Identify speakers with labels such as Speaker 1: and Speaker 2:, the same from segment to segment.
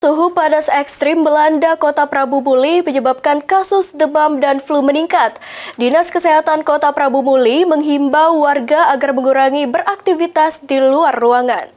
Speaker 1: Suhu panas ekstrim melanda Kota Prabu Muli menyebabkan kasus demam dan flu meningkat. Dinas Kesehatan Kota Prabu Muli menghimbau warga agar mengurangi beraktivitas di luar ruangan.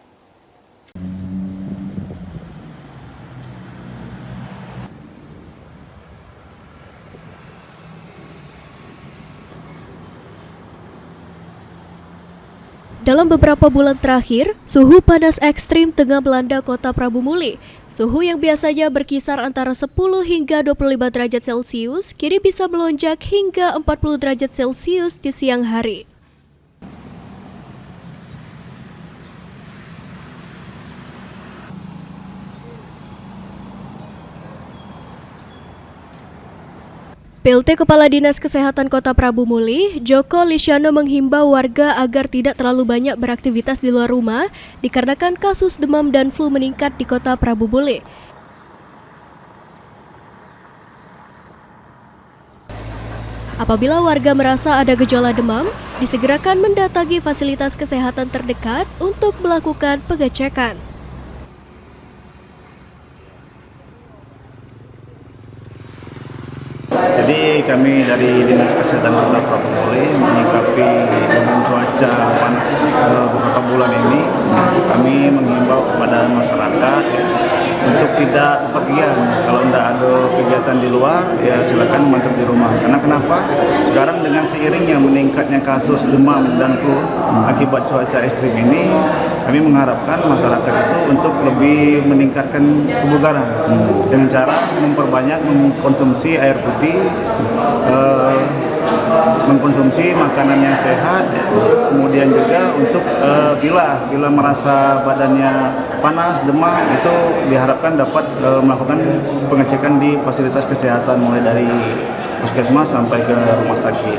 Speaker 1: Dalam beberapa bulan terakhir, suhu panas ekstrim tengah melanda Kota Prabu Muli. Suhu yang biasanya berkisar antara 10 hingga 25 derajat Celcius kini bisa melonjak hingga 40 derajat Celcius di siang hari. PLT Kepala Dinas Kesehatan Kota Prabu Muli, Joko Lisyano menghimbau warga agar tidak terlalu banyak beraktivitas di luar rumah dikarenakan kasus demam dan flu meningkat di Kota Prabu Muli. Apabila warga merasa ada gejala demam, disegerakan mendatangi fasilitas kesehatan terdekat untuk melakukan pengecekan.
Speaker 2: Jadi kami dari Dinas Kesehatan Kota Prabu Muli menyikapi dengan cuaca panas beberapa bulan ini, kami menghimbau kepada masyarakat untuk tidak bepergian. Kalau tidak ada kegiatan di luar, ya silakan mantap di rumah. Karena kenapa? Sekarang dengan seiringnya meningkatnya kasus demam dan flu akibat cuaca ekstrim ini, kami mengharapkan masyarakat itu untuk lebih meningkatkan kebugaran dengan cara memperbanyak mengkonsumsi air putih, mengkonsumsi makanan yang sehat, kemudian juga untuk bila merasa badannya panas, demam, itu diharapkan dapat melakukan pengecekan di fasilitas kesehatan mulai dari puskesmas sampai ke rumah sakit.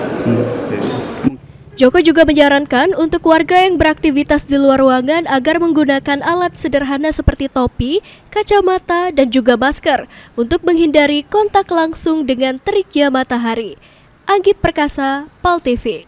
Speaker 1: Joko juga menyarankan untuk warga yang beraktivitas di luar ruangan agar menggunakan alat sederhana seperti topi, kacamata, dan juga masker untuk menghindari kontak langsung dengan teriknya matahari. Anggit Perkasa, PAL TV.